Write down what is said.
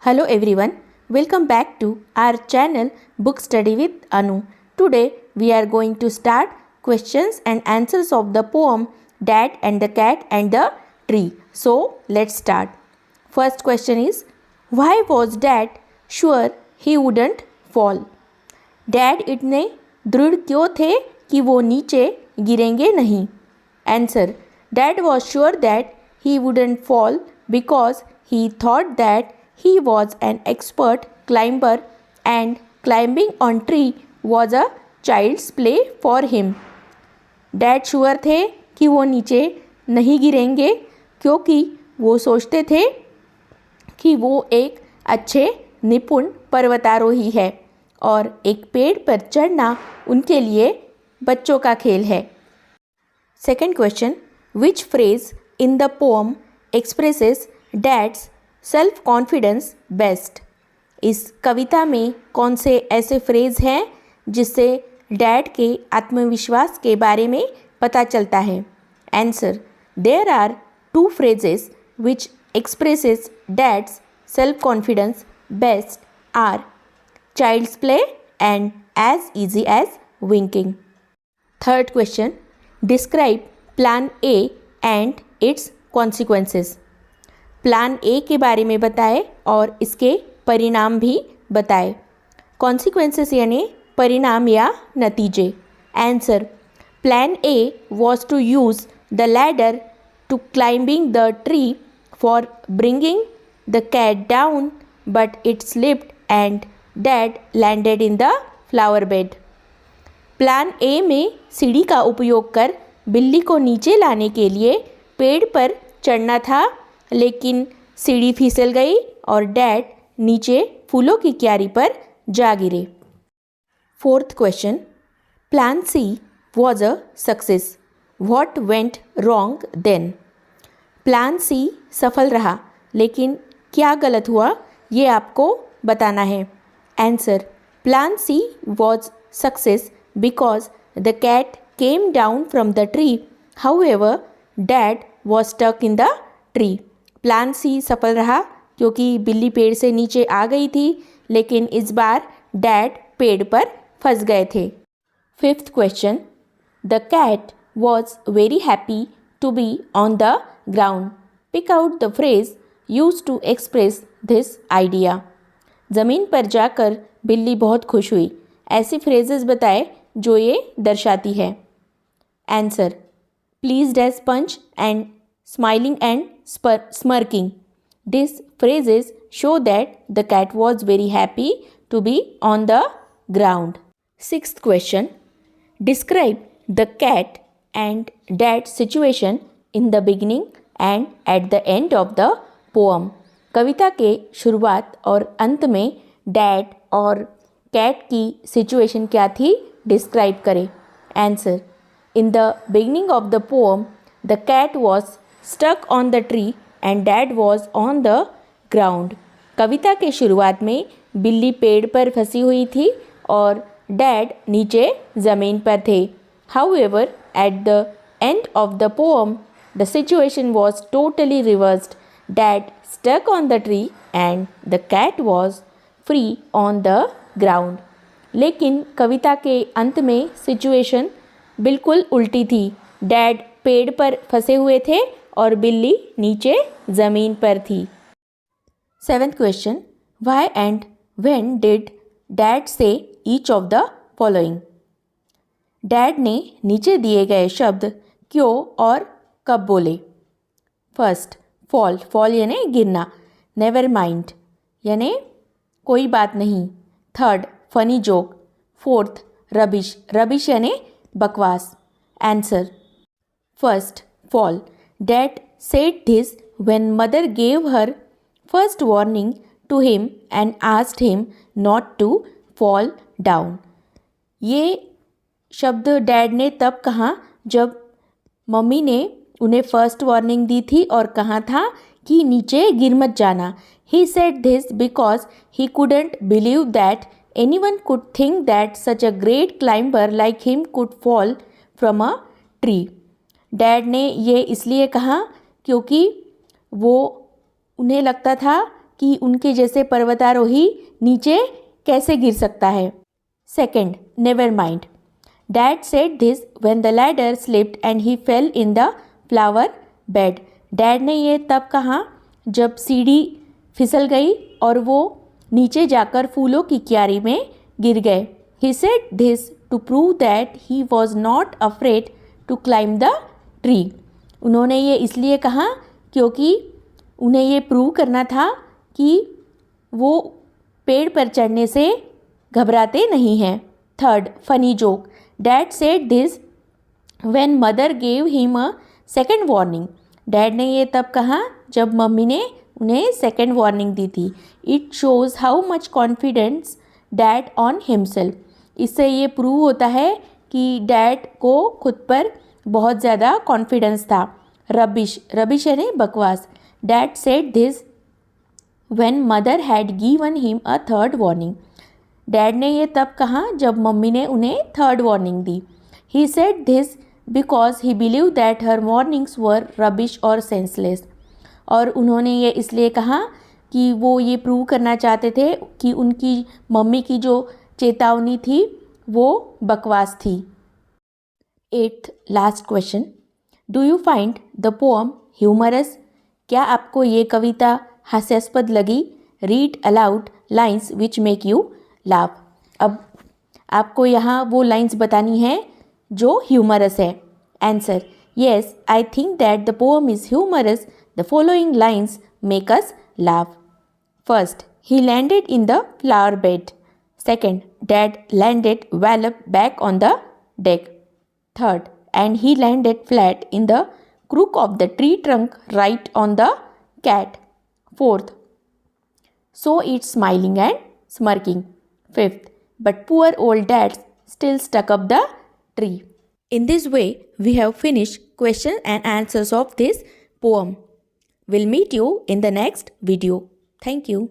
Hello everyone, welcome back to our channel Book Study with Anu. Today we are going to start questions and answers of the poem Dad and the Cat and the Tree. So let's start. First question is, why was Dad sure he wouldn't fall? Dad इतने दृढ़ क्यों थे कि वो नीचे गिरेंगे नहीं? Answer, Dad was sure that he wouldn't fall because he thought that he was an expert climber and climbing on tree was a child's play for him. Dad sure थे कि वो नीचे नहीं गिरेंगे क्योंकि वो सोचते थे कि वो एक अच्छे निपुण पर्वतारोही है और एक पेड़ पर चढ़ना उनके लिए बच्चों का खेल है. Second question, which phrase in the poem expresses dad's self confidence best? इस कविता में कौन से ऐसे फ्रेज हैं जिससे डैड के आत्मविश्वास के बारे में पता चलता है? Answer, there are two phrases which expresses dad's self confidence best are child's play and as easy as winking. Third question, describe plan A and its consequences. Plan A के बारे में बताएं और इसके परिणाम भी बताएं. कॉन्सिक्वेंसेस यानी परिणाम या नतीजे. Answer, plan A was to use the ladder to climbing the tree for bringing the cat down but it slipped and dad landed in the flower bed. Plan A में सीढ़ी का उपयोग कर बिल्ली को नीचे लाने के लिए पेड़ पर चढ़ना था, लेकिन सीढ़ी फिसल गई और डैड नीचे फूलों की क्यारी पर जा गिरे. Fourth question, plan C was a success. What went wrong then? Plan C सफल रहा, लेकिन क्या गलत हुआ ये आपको बताना है. Answer, plan C was success because the cat came down from the tree. However dad was stuck in the tree. Plan C सफल रहा क्योंकि बिल्ली पेड़ से नीचे आ गई थी, लेकिन इस बार डैड पेड़ पर फंस गए थे. Fifth question, the cat was very happy to be on the ground. Pick out the phrase use to express this idea. ज़मीन पर जाकर बिल्ली बहुत खुश हुई. ऐसी फ्रेजेस बताए जो ये दर्शाती है. Answer, pleased as punch and smiling and smirking. These phrases show that the cat was very happy to be on the ground. Sixth question, describe the cat and dad's situation in the beginning and at the end of the poem. कविता के शुरुआत और अंत में dad और cat की situation क्या थी describe करें. Answer, in the beginning of the poem the cat was stuck on the tree and dad was on the ground. कविता के शुरुआत में बिल्ली पेड़ पर फंसी हुई थी और डैड नीचे ज़मीन पर थे. However, at the end of the poem, the situation was totally reversed. Dad stuck on the tree and the cat was free on the ground. लेकिन कविता के अंत में सिचुएशन बिल्कुल उल्टी थी. डैड पेड़ पर फंसे हुए थे और बिल्ली नीचे ज़मीन पर थी. Seventh question, why and when did dad say each of the following? Dad ने नीचे दिए गए शब्द क्यों और कब बोले. First, fall. फॉल यानी गिरना. नेवर माइंड यानी कोई बात नहीं. Third, funny joke. Fourth, rubbish. Rubbish यानी बकवास. Answer, first, fall. Dad said this when mother gave her first warning to him and asked him not to fall down. ये शब्द डैड ने तब कहा जब मम्मी ने उन्हें फर्स्ट वार्निंग दी थी और कहा था कि नीचे गिर मत जाना. He said this because he couldn't believe that anyone could think that such a great climber like him could fall from a tree. Dad ने ये इसलिए कहा क्योंकि वो उन्हें लगता था कि उनके जैसे पर्वतारोही नीचे कैसे गिर सकता है। Second, never mind. Dad said this when the ladder slipped and he fail in the flower bed. Dad ने ये तब कहा जब सीढ़ी फिसल गई और वो नीचे जाकर फूलों की क्यारी में गिर गए। He said this to prove that he was not afraid to climb the tree. उन्होंने ये इसलिए कहा क्योंकि उन्हें ये प्रूव करना था कि वो पेड़ पर चढ़ने से घबराते नहीं हैं। Third, funny joke. Dad said this when mother gave him a second warning. Dad ने ये तब कहा जब मम्मी ने उन्हें सेकेंड वार्निंग दी थी। It shows how much confidence dad on himself. इससे ये प्रूव होता है कि डैड को खुद पर बहुत ज़्यादा कॉन्फिडेंस था। रबिश, रबिश यानी बकवास। Dad said this when mother had given him a third warning. Dad ने ये तब कहा जब मम्मी ने उन्हें third warning the. He said this because he believe that her warnings were rubbish और सेंसलेस। और उन्होंने ये इसलिए कहा कि वो ये प्रूव करना चाहते थे कि उनकी मम्मी की जो चेतावनी थी वो बकवास थी। Eighth, last question. Do you find the poem humorous? क्या आपको ये कविता हास्यास्पद लगी? Read aloud lines which make you laugh. अब आपको यहाँ वो लाइन्स बतानी है जो ह्यूमरस है। Answer, yes I think that the poem is humorous. The following lines make us laugh. First, he landed in the flower bed. Second, Dad landed wallop back on the deck. Third, and he landed flat in the crook of the tree trunk right on the cat. Fourth, so it's smiling and smirking. Fifth, but poor old Dad still stuck up the tree. In this way, we have finished questions and answers of this poem. We'll meet you in the next video. Thank you.